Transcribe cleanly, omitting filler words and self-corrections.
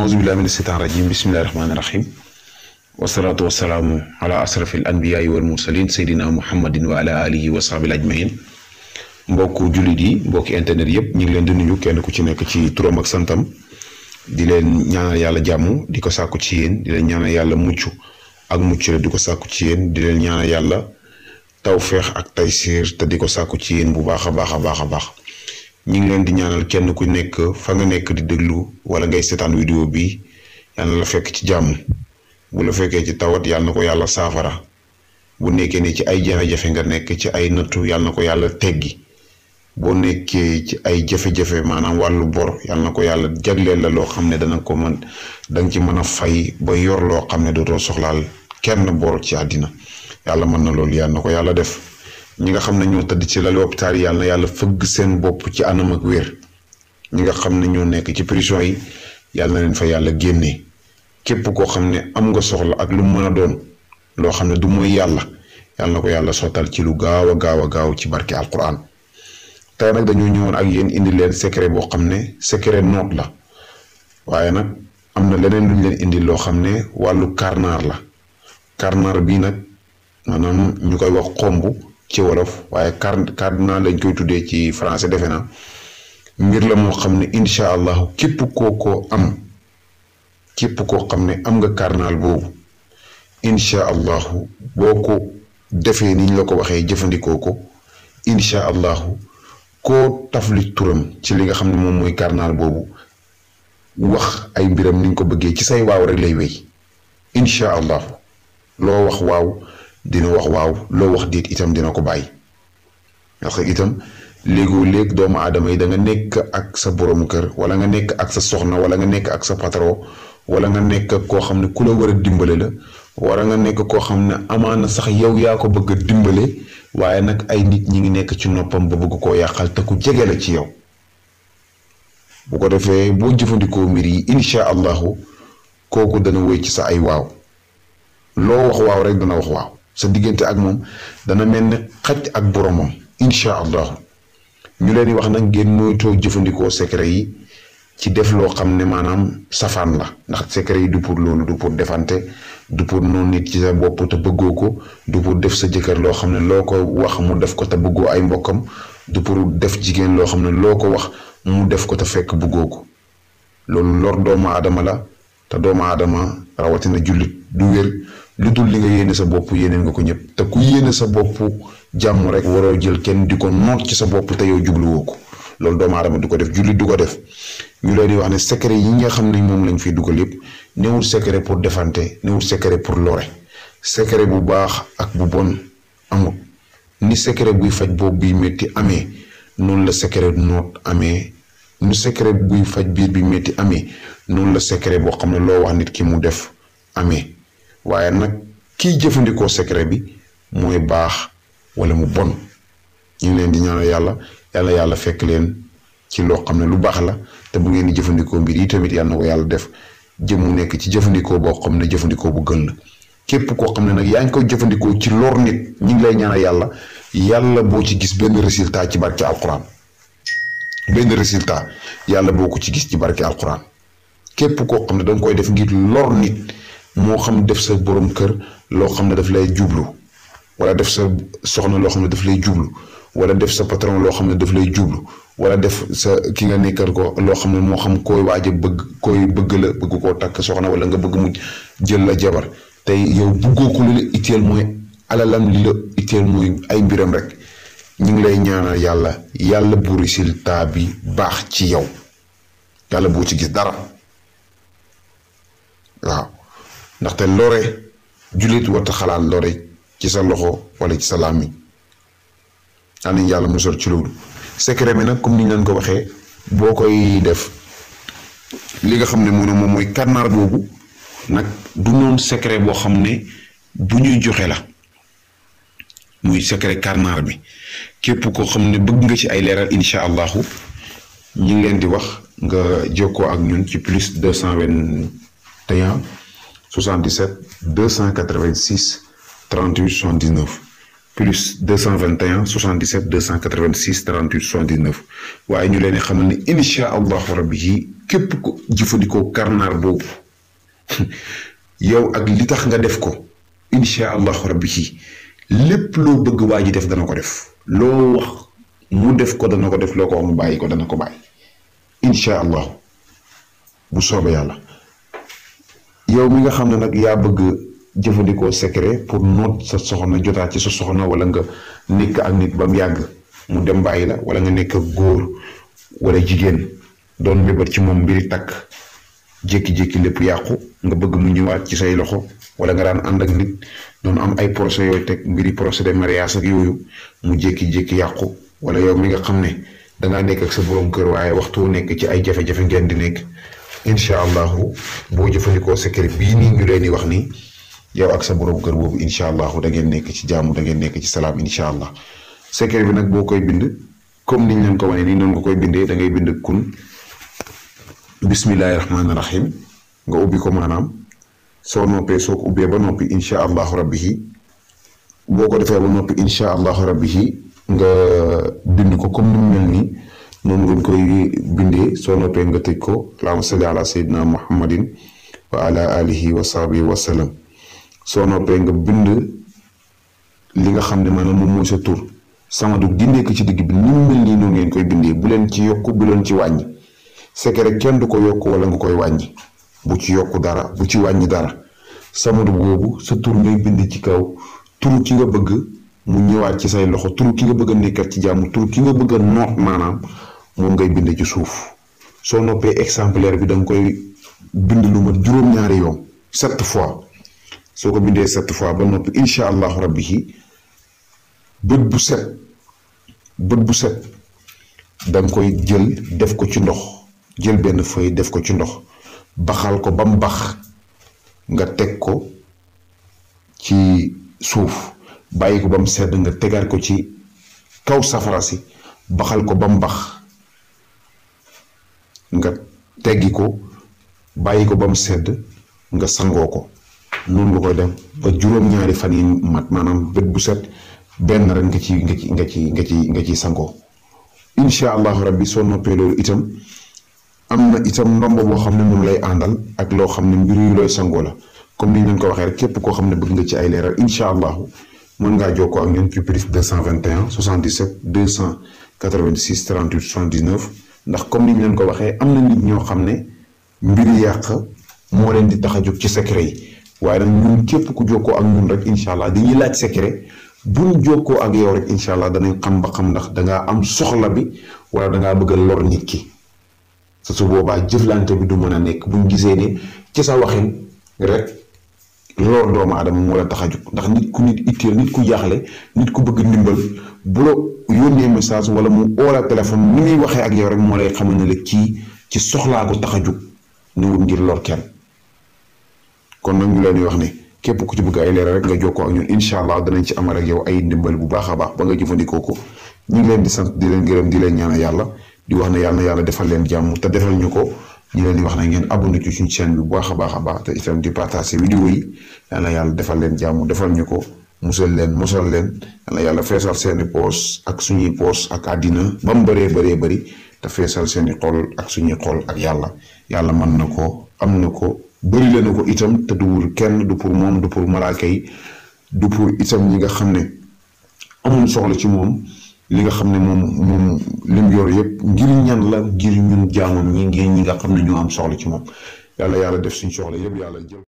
أعوذ بالله من الشيطان الرجيم بسم الله الرحمن الرحيم والصلاة والسلام على أشرف الأنبياء والمرسلين سيدنا محمد وعلى آله وصحبه أجمعين mbokku jullit yi mbokki internet yëpp ñu ngi leen di nuyu kenn ku ci nekk ci turam ak santam di leen ñaanal yàlla jàmm di ko sàkku ci yéen di leen ñaanal yàlla mucc ak mucc la di ko sàkku ci yéen di leen ñaanal yàlla tawfeex ak taysiir te di ko sàkku ci yéen bu baax a baax ñu ngi leen di ñaanal kenn ku nekk fa nga nekk di déglu wala ngay seetaan vidéo bi yàlla la fekk ci jàmm bu la fekkee ci tawat yàlla na ko yàlla saafara bu nekkee ne ci ay jafe-jafe nga nekk ci ay nattu yàlla na ko yàlla teggi boo nekkee ci ay jafe-jafe maanaam wàllu bor yàlla na ko yàlla jagleel la loo xam ne danga ci mën a fay ba yor loo xam ne dootoo soxlaal kenn bor ci àddina yàlla mën na loolu yàlla na ko yàlla def ñi nga xam ne ñoo tëdd ci lal hôpital yàlla na yàlla fëgg seen bopp ci anam ak wér ñi nga xam ne ñoo nekk ci prison yi yàlla na leen fa yàlla génnee képp koo xam ne am nga soxla ak lu mën a doon loo xam ne du mooy yàlla na ko yàlla sottal ci lu gaaw a gaaw ci barke alquran tey nag dañoo ñëwoon ak yéen indi leen secret boo xam ne secret noot la waaye nag am na leneen luñ leen indi loo xam ne wàllu karnaar la karnaar bii nag maanaam ñu koy wax xomb ci wolof waaye karnaar lañ koy tuddee ci français defe na mbir la moo xam ne incha allahu képp koo xam ne am nga karnaal boobu incha allahu boo ko defee ni ñu la ko waxee jëfandikoo ko incha allahu koo tafli turam ci li nga xam ne moom mooy karnaal boobu wax ay mbiram ni nga ko bëggee ci say waaw rek lay wéy incha allahu loo wax waaw dina wax waaw loo wax déet itam dina ko bàyyi parce que itam léegoo-léeg doomu aadama yi da nga nekk ak sa borom kër wala nga nekk ak sa soxna wala nga nekk ak sa patron wala nga nekk ak koo xam ne ku la war a dimbale la wala nga nekk koo xam ne amaana sax yow yaa ko bëgg a dimbale waaye nag ay nit ñi ngi nekk ci noppam ba bëgg koo yàqal te ku jege la ci yow bu ko defee boo jëfandikoo mbir yi incha allahu kooku dana wéy ci sa ay waaw loo wax waaw rek dana wax waaw sa diggante ak moom dana mel ne xaj ak boromam incha allahu ñu leen di wax nag ngeen moytoo jëfandikoo secret yi ci def loo xam ne maanaam safaan la ndax secret yi du pour loolu du pour defante du pour noonu nit ci sa bopp te bëggoo ko du pour def sa jëkkër loo xam ne loo ko wax mu def ko te bëggoo ay mbokkam du pour def jigéen loo xam ne loo ko wax mu def ko te fekk bëggoo ko loolu lor doomu aadama la te doomu aadama rawatina jullit du wér lu dul li nga yéene sa bopp yéeneen nga ko ñëpp te ku yéene sa bopp jàmm rek waroo jël kenn di ko noot ci sa bopp te yow jubluwoo ko loolu doomu aadama du ko def jullit du ko def ñu leen di wax ne secret yi nga xam ne moom lañ fiy dugal yëpp newul secret pour defante newul secret pour lore secret bu baax ak bu bon amul ni secret buy faj boobu biy métti amee noonu la secret noot amee ni secret buy faj biir bi métti amee noonu la secret boo xam ne loo wax nit ki mu def amee waaye nag kiy jëfandikoo secret bi mooy baax wala mu bon ñu ngi leen di ñaanal yàlla fekk leen ci loo xam ne lu baax la te bu ngeen di jëfandikoo mbir yi tamit yàlla na ko yàlla def jëmu nekk ci jëfandikoo boo xam ne jëfandikoo bu gën la képp koo xam ne nag yaa ngi koy jëfandikoo ci lor nit ñu ngi lay ñaanal yàlla boo ci gis benn résultat ci barke alquran yàlla boo ko ci gis ci barke alquran képp koo xam ne danga koy def ngir lor nit moo xam def sa borom kër loo xam ne daf lay jublu wala def sa soxna loo xam ne daf lay jublu wala def sa patron loo xam ne daf lay jublu wala def sa ki nga nekkal ko loo xam ne moo xam koy waaj a bëgg la bëgg koo takk soxna wala nga bëgg mu jël la jabar tey yow bëggoo ko li la itteel mooy alalam li la itteel mooy ay mbiram rek ñu ngi lay ñaanal yàlla bu résultat bi baax ci yow yàlla boo ci gis dara waaw ndaxte lore jullit warta xalaat lore ci sa loxo wala ci sa làmmiñ nañ yàlla musal ci loolu secret bi nag comme ni ñu leen ko waxee boo koy def li nga xam ne moom mooy karnaar boobu nag du noonu secret boo xam ne bu ñuy joxe la muy secret karnaar bi képp koo xam ne bëgg nga ci ay leeral incha allahu ñu ngi leen di wax nga jokkoo ak ñun ci plus 221 77 286 38 79 plus 221 77 286 38 79 waaye ñu leen di xamal ne incha allahu rabbi yi képp ko jëfandikoo karnaar boobu yow ak li tax nga def ko incha allahu rabbi yi lépp loo bëgg waa ji def dana ko def loo wax mu def ko dana ko def loo ko wax mu bàyyi ko dana ko bàyyi incha allahu bu soobee yàlla. yow mi nga xam ne nag yaa bëgg jëfandikoo secret pour noot sa soxna jotaat ci sa soxna wala nga nekk ak nit ba mu yàgg mu dem bàyyi la wala nga nekk ak góor wala jigéen doon mébat ci moom mbiri takk jékki-jékki lépp yàqu nga bëgg mu ñëwaat ci say loxo wala nga daan ànd ak nit doon am ay procès yooyu teg mbiri procès de mariage ak yooyu mu jékki-jékki yàqu wala yow mi nga xam ne dangaa nekk ak sa borom kër waaye waxtu nekk ci ay jafe-jafe ngeen di nekk incha allahu boo jëfandikoo secret bii nii ñu leen di wax nii yow ak sa borom kër boobu incha allahu da ngeen nekk ci jàmm da ngeen nekk ci salaam incha allah secret bi nag boo koy bind comme niñ leen ko wane nii noonu nga koy bindee da ngay bind kun bismillahi rahmaani rahim nga ubbi ko maanaam soo noppee soo ko ubbee ba noppi incha allahu rabbi boo ko defee ba noppi incha allahu rabbi nga bind ko comme ni mu mel nii. noonu ngeen koy bindee soo noppee nga tëj ko allahumma salli ala sayyidina muhammadin wa ala alihi wa sahbihi wa sallam soo noppee nga bind li nga xam ne maanaam moom mooy sa tur Samadou di nekk ci digg bi ni mu mel nii noonu ngeen koy bindee bu leen ci yokk bu leen ci wàññi secret kenn du ko yokk wala nga koy wàññi bu ci yokk dara bu ci wàññi dara Samadou boobu sa tur ngay bind ci kaw turu ki nga bëgg mu ñëwaat ci say loxo turu ki nga bëgg a nekkat ci jàmm turu ki nga bëgg a noot maanaam moom ngay bind ci suuf soo noppee exemplaire bi da nga koy bind lu mat juróom-ñaari yoon 7 fois soo ko bindee 7 fois ba noppi incha allahu rabbi yi bët bu set da nga koy jël def ko ci ndox jël benn feuille def ko ci ndox baxal ko ba mu bax nga teg ko ci suuf bàyyi ko ba mu sedd nga tegaat ko ci kaw safara si baxal ko ba mu bax nga teggi ko bàyyi ko ba mu sedd nga sangoo ko noonu nga koy def ba juróom-ñaari fan yi mat maanaam bët bu set benn rek nga ci sangoo incha allahu rabbi soo noppee loolu itam am na itam ndomb boo xam ne moom lay àndal ak loo xam ne mbir yu looy sangoo la comme ni ñu leen ko waxee rek képp koo xam ne bëgg nga ci ay leeral incha allahu mën ngaa jokkoo ak ñun ci plus 221 77 286 38 79 ndax comme ni ñu leen ko waxee am na nit ñoo xam ne mbiri yàq moo leen di tax a jóg ci secret yi waaye nag ñun képp ku jokkoo ak ñun rek incha allah dañuy laaj secret buñ jokkoo ak yow rek incha allah danañ xam ba xam ndax dangaa am soxla bi wala dangaa bëgg a lor nit ki su boobaa jëflante bi du mën a nekk buñ gisee ne ci sa waxin rek lor doomu aadama moo la tax a jóg ndax nit itteel nit ku jaaxle nit ku bëgg ndimbal bu la yónnee message wala mu oo la téléphone ni muy waxee ak yow rek moo lay xamal ne la kii ci soxlaa ko tax a jóg ñëwul ngir lor kenn kon nag ñu leen di wax ne képp ku ci bëgg ay leeral rek nga jokkoo ak ñun incha allah danañ ci amal ak yow ay ndimbal bu baax a baax ba nga jëfandikoo ko ñu ngi leen di sant di leen gërëm di leen ñaanal yàlla di wax ne yàlla defal leen jàmm te defal ñu ko ñu leen di wax ne ngeen abonné ci suñu chaîne bi bu baax a baax te itam di partager vidéo yi yàlla defal leen jàmm defal ñu ko musal leen mosal leen yàlla feesal seeni poos ak suñuy poos ak àddina ba mu bëree te feesal seeni xol ak suñuy xol ak yàlla mën na ko am na ko bëri leen ko itam te duwul kenn du pour moom du pour malaaka yi du pour itam ñi nga xam ne amul soxla ci moom li nga xam ne moom lim yor yëpp ngir ñan la ngir ñun jaamam ñi nga xam ne ñu am soxla ci moom yàlla def suñ soxla yëpp yàlla jël